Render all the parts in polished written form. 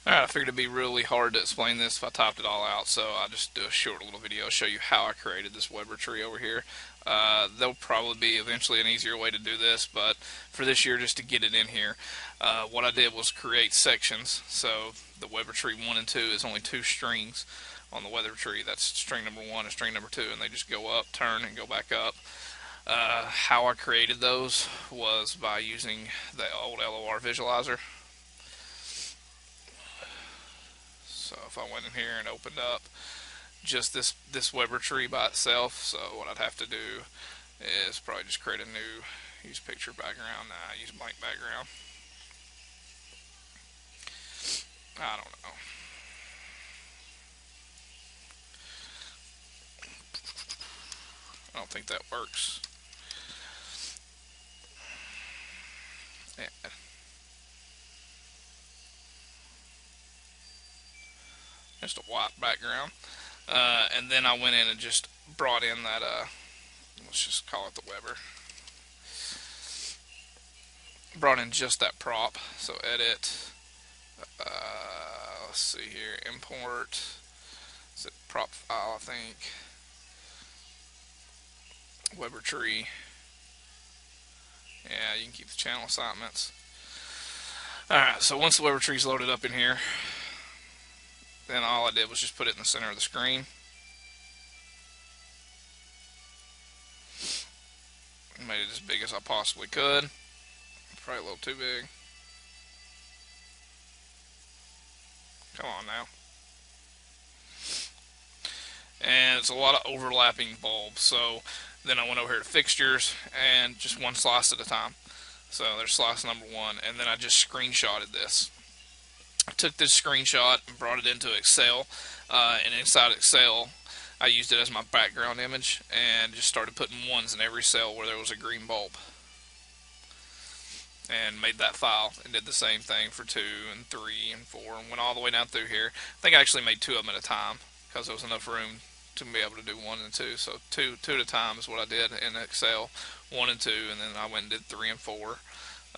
Alright, I figured it'd be really hard to explain this if I typed it all out, so I'll just do a short little video, show you how I created this Weber tree over here. There'll probably be eventually an easier way to do this, but for this year, just to get it in here, what I did was create sections. So the Weber tree 1 and 2 is only 2 strings on the Weber tree. That's string number 1 and string number 2, and they just go up, turn, and go back up. How I created those was by using the old LOR visualizer. So if I went in here and opened up just this Weber tree by itself, so what I'd have to do is probably just create a new, use picture background, use blank background. I don't know. I don't think that works. Yeah. Just a white background. And then I went in and just brought in that, let's just call it the Weber. Brought in just that prop. So edit, let's see here, import, is it prop file, I think, Weber tree. Yeah, you can keep the channel assignments. Alright, so once the Weber tree's loaded up in here, then all I did was just put it in the center of the screen. Made it as big as I possibly could. Probably a little too big. Come on now. And it's a lot of overlapping bulbs. So then I went over here to fixtures and just one slice at a time. So there's slice number 1, and then I just screenshotted this. I took this screenshot and brought it into Excel, and inside Excel I used it as my background image and just started putting 1s in every cell where there was a green bulb, and made that file and did the same thing for 2 and 3 and 4 and went all the way down through here. I think I actually made 2 of them at a time because there was enough room to be able to do 1 and 2. So two at a time is what I did in Excel, 1 and 2, and then I went and did 3 and 4.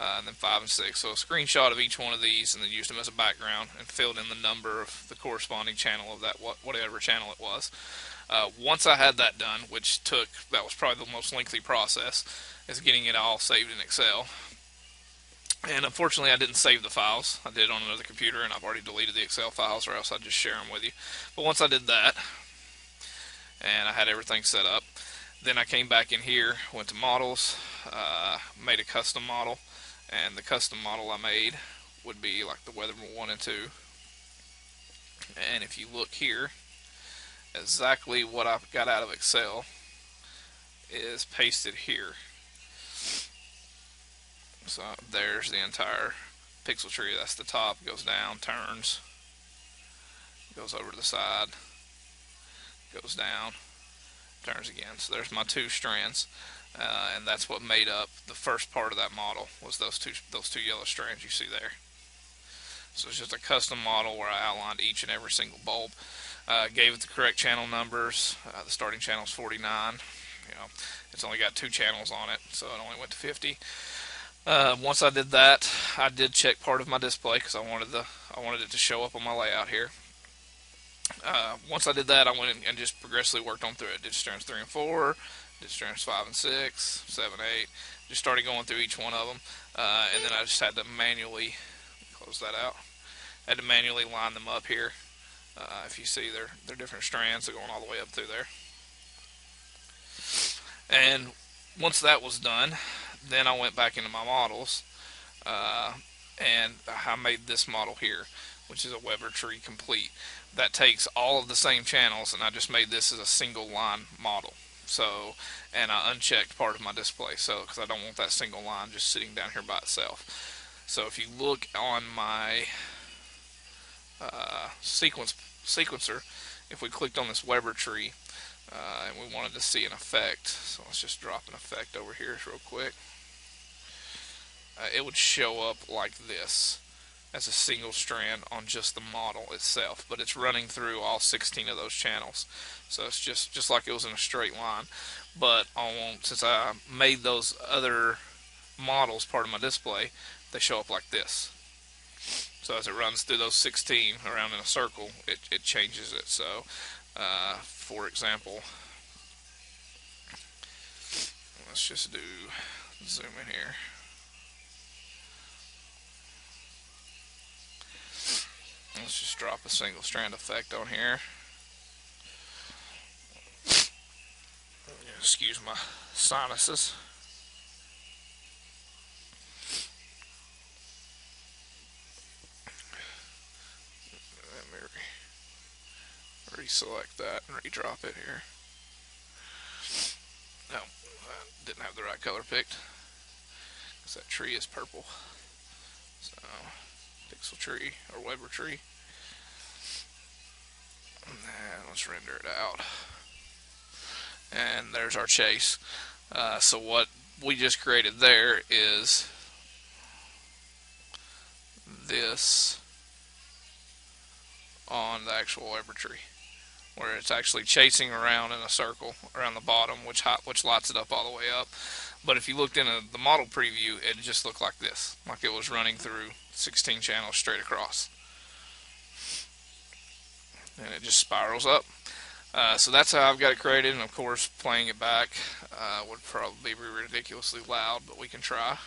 And then 5 and 6. So a screenshot of each one of these, and then used them as a background and filled in the number of the corresponding channel of that whatever channel it was. Once I had that done, that was probably the most lengthy process, is getting it all saved in Excel. And unfortunately I didn't save the files. I did it on another computer, and I've already deleted the Excel files, or else I'd just share them with you. But once I did that, and I had everything set up, then I came back in here, went to models, made a custom model. And the custom model I made would be like the Weather 1 and 2. And if you look here, exactly what I got out of Excel is pasted here. So there's the entire pixel tree. That's the top, goes down, turns, goes over to the side, goes down, turns again. So there's my 2 strands. And that's what made up the first part of that model, was those two yellow strands you see there. So it's just a custom model where I outlined each and every single bulb, gave it the correct channel numbers. The starting channel is 49. It's only got 2 channels on it, so it only went to 50. Once I did that, I did check part of my display because I wanted it to show up on my layout here. Once I did that, I went and just progressively worked on through it. Did strands 3 and 4. Did strands 5 and 6, 7, 8. Just started going through each one of them, and then I just had to manually close that out. I had to manually line them up here. If you see, they're different strands. They're going all the way up through there. And once that was done, then I went back into my models, and I made this model here, which is a Weber tree complete. That takes all of the same channels, and I just made this as a single line model. So, and I unchecked part of my display, so because I don't want that single line just sitting down here by itself. So if you look on my sequencer, if we clicked on this Weber tree and we wanted to see an effect, so let's just drop an effect over here real quick, it would show up like this as a single strand on just the model itself, but it's running through all 16 of those channels. So it's just like it was in a straight line. But since I made those other models part of my display, they show up like this. So as it runs through those 16 around in a circle, it changes it. So, for example, let's just do zoom in here. Let's just drop a single strand effect on here. Excuse my sinuses. Let me reselect that and redrop it here. No, I didn't have the right color picked because that tree is purple. So, pixel tree or Weber tree. And let's render it out. And there's our chase. So what we just created there is this on the actual Weber tree, where it's actually chasing around in a circle around the bottom, which lights it up all the way up. But if you looked into the model preview, it just looked like this, like it was running through 16 channels straight across. And it just spirals up. So that's how I've got it created, and of course playing it back would probably be ridiculously loud, but we can try.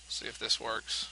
See if this works.